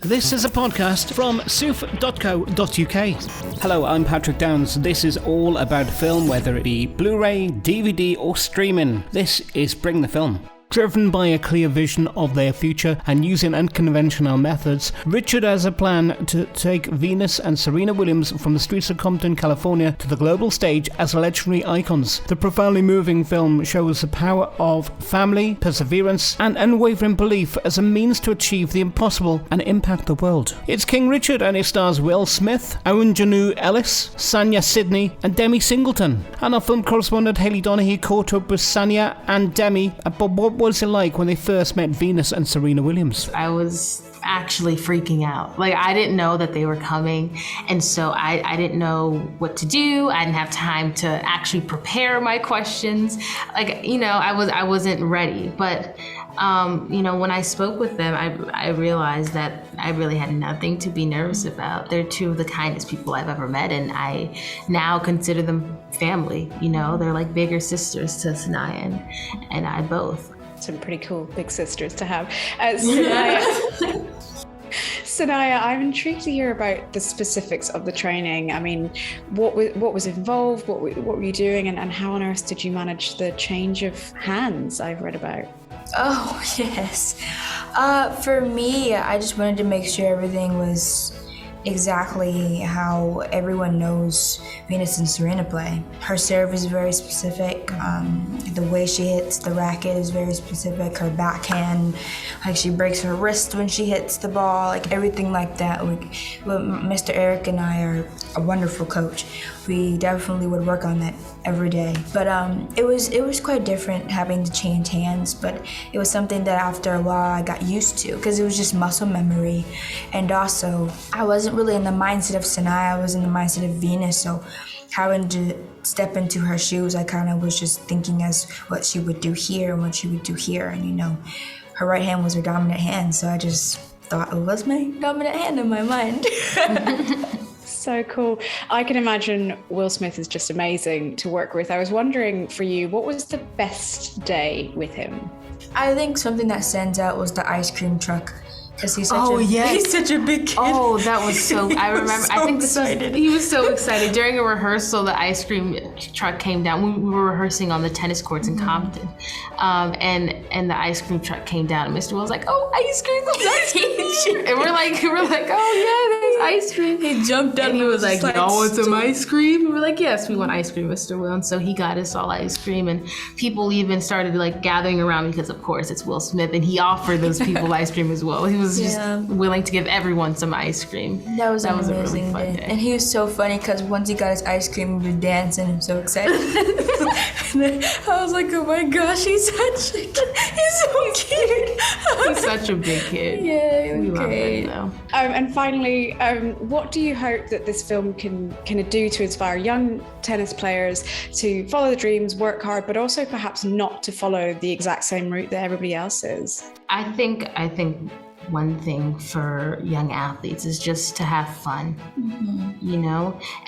This is a podcast from soof.co.uk. Hello, I'm Patrick Downs. This is all about film, whether it be Blu-ray, DVD or streaming. This is Bring the Film. Driven by a clear vision of their future and using unconventional methods, Richard has a plan to take Venus and Serena Williams from the streets of Compton, California to the global stage as legendary icons. The profoundly moving film shows the power of family, perseverance and unwavering belief as a means to achieve the impossible and impact the world. It's King Richard and it stars Will Smith, AUNJANUE ELLIS, SIDNEY and DEMI Singleton. And our film correspondent Hayley Donaghy caught up with SANIYYA and DEMI about what was it like when they first met Venus and Serena Williams. I was actually freaking out. Like, I didn't know that they were coming, and so I didn't know what to do. I didn't have time to actually prepare my questions. Like, I wasn't ready. But when I spoke with them, I realized that I really had nothing to be nervous about. They're two of the kindest people I've ever met, and I now consider them family. They're like bigger sisters to SANIYYA and I both. Some pretty cool big sisters to have. SANIYYA, I'm intrigued to hear about the specifics of the training. I mean, what was involved? What were you doing, and how on earth did you manage the change of hands I've read about? Oh, yes. For me, I just wanted to make sure everything was exactly how everyone knows Venus and Serena play. Her serve is very specific. The way she hits the racket is very specific. Her backhand, like she breaks her wrist when she hits the ball, like everything like that. Mr. Eric and I are a wonderful coach. We definitely would work on that every day. But it was quite different having to change hands, but it was something that after a while I got used to because it was just muscle memory. And also, I wasn't really in the mindset of SANIYYA, I was in the mindset of Venus, so having to step into her shoes, I kind of was just thinking as what she would do here and what she would do here. And her right hand was her dominant hand, so I just thought it was my dominant hand in my mind. So cool. I can imagine Will Smith is just amazing to work with. I was wondering for you, what was the best day with him? I think something that stands out was the ice cream truck. Because he's such a big kid. Oh, that was so, I remember, so I think he was so excited. During a rehearsal, the ice cream truck came down. We were rehearsing on the tennis courts in Compton. And the ice cream truck came down and Mr. Will was like, oh, ice cream. And we're like, oh yeah, there's ice cream. He jumped up and he was like, y'all want some ice cream? And we're like, yes, we want ice cream, Mr. Will. And so he got us all ice cream, and people even started like gathering around because of course it's Will Smith, and he offered those people ice cream as well. He was just willing to give everyone some ice cream. That was a really amazing fun day. And he was so funny because once he got his ice cream, he was dancing. I'm so excited. And I was like, oh my gosh, he's so cute. He's such a big kid. Yeah, we love him though. And finally, what do you hope that this film can do to inspire young tennis players to follow their dreams, work hard, but also perhaps not to follow the exact same route that everybody else is? I think one thing for young athletes is just to have fun.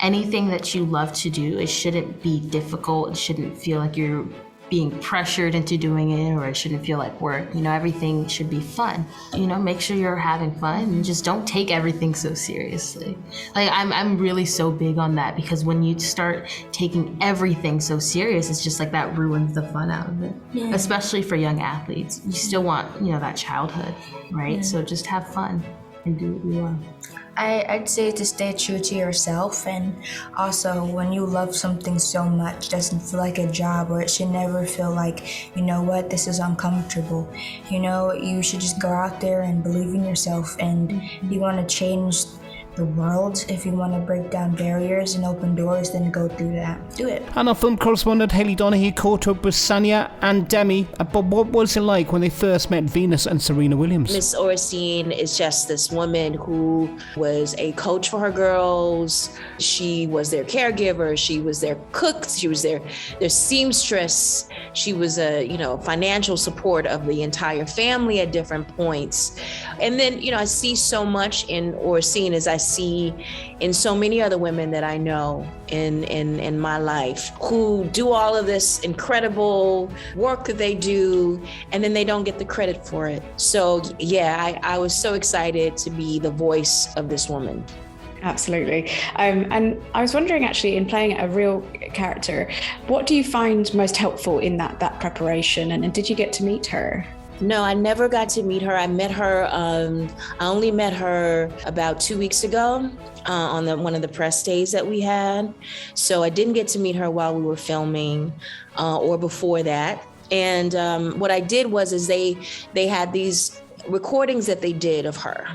Anything that you love to do, it shouldn't be difficult. It shouldn't feel like you're being pressured into doing it, or it shouldn't feel like work. Everything should be fun. Make sure you're having fun and just don't take everything so seriously. Like I'm really so big on that, because when you start taking everything so serious, it's just like that ruins the fun out of it. Yeah. Especially for young athletes. You still want, that childhood, right? Yeah. So just have fun and do what you love. I'd say to stay true to yourself, and also when you love something so much, it doesn't feel like a job, or it should never feel like, this is uncomfortable. You should just go out there and believe in yourself, and you want to change the world. If you want to break down barriers and open doors, then go through that. Do it. And our film correspondent Hayley Donaghy caught up with SANIYYA and DEMI about what was it like when they first met Venus and Serena Williams. Miss Oracene is just this woman who was a coach for her girls. She was their caregiver. She was their cook. She was their seamstress. She was a financial support of the entire family at different points. And then I see so much in Oracene as I see in so many other women that I know in my life who do all of this incredible work that they do, and then they don't get the credit for it. So yeah, I was so excited to be the voice of this woman. Absolutely. And I was wondering, actually, in playing a real character, what do you find most helpful in that preparation? And did you get to meet her? No, I never got to meet her. I met her, I only met her about 2 weeks ago on one of the press days that we had. So I didn't get to meet her while we were filming or before that. And what I did was they had these recordings that they did of her,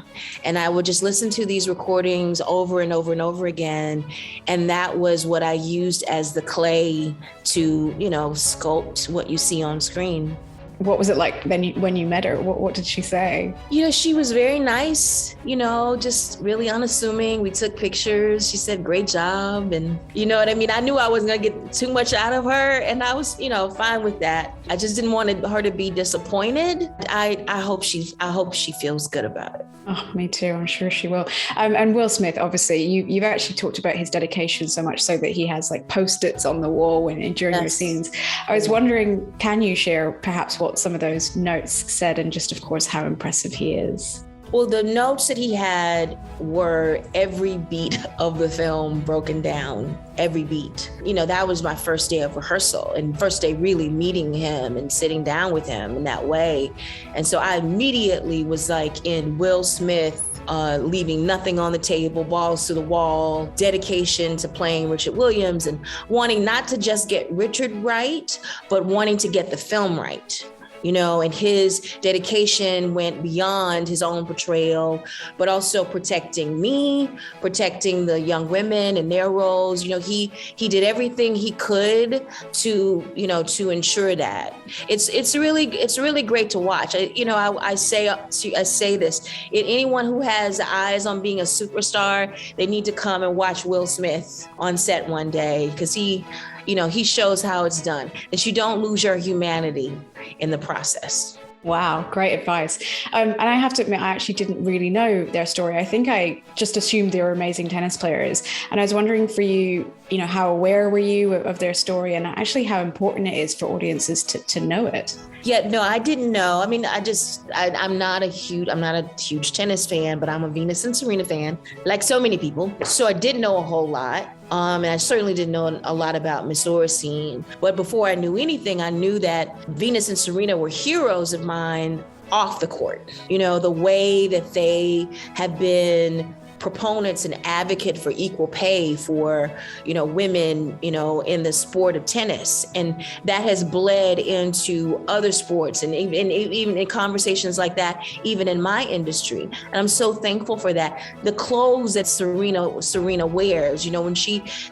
and I would just listen to these recordings over and over and over again, and that was what I used as the clay to, sculpt what you see on screen. What was it like when you met her? What did she say? She was very nice, just really unassuming. We took pictures. She said, great job. And you know what I mean? I knew I wasn't going to get too much out of her, and I was, fine with that. I just didn't want her to be disappointed. I hope she feels good about it. Oh, me too. I'm sure she will. And Will Smith, obviously, you've actually talked about his dedication so much so that he has like Post-its on the wall during your scenes. I was wondering, can you share perhaps what some of those notes said, and just, of course, how impressive he is? Well, the notes that he had were every beat of the film broken down, every beat. That was my first day of rehearsal and first day really meeting him and sitting down with him in that way. And so I immediately was like in Will Smith, leaving nothing on the table, balls to the wall, dedication to playing Richard Williams, and wanting not to just get Richard right, but wanting to get the film right. And his dedication went beyond his own portrayal, but also protecting me, protecting the young women and their roles. He did everything he could to ensure that. It's really great to watch. I say this, anyone who has eyes on being a superstar, they need to come and watch Will Smith on set one day, because he shows how it's done, that you don't lose your humanity in the process. Wow, great advice. And I have to admit, I actually didn't really know their story. I think I just assumed they were amazing tennis players. And I was wondering for you, how aware were you of their story, and actually how important it is for audiences to know it? Yeah, no, I didn't know. I mean, I'm not a huge tennis fan, but I'm a Venus and Serena fan, like so many people. So I did know a whole lot. And I certainly didn't know a lot about Miss Oracene. But before I knew anything, I knew that Venus and Serena were heroes of mine off the court. The way that they have been proponents and advocate for equal pay for, women, in the sport of tennis. And that has bled into other sports and even in conversations like that, even in my industry. And I'm so thankful for that. The clothes that Serena wears, when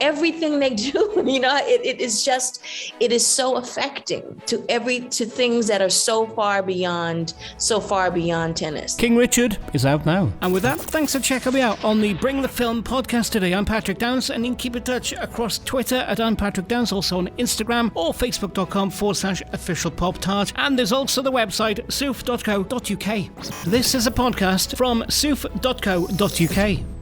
everything they do, it is so affecting to things that are so far beyond tennis. King Richard is out now. And with that, thanks for checking me out on the Bring the Film podcast today. I'm Patrick Downs, and you can keep in touch across Twitter at @PatrickDowns, also on Instagram or facebook.com/officialpoptart. And there's also the website soof.co.uk. This is a podcast from soof.co.uk.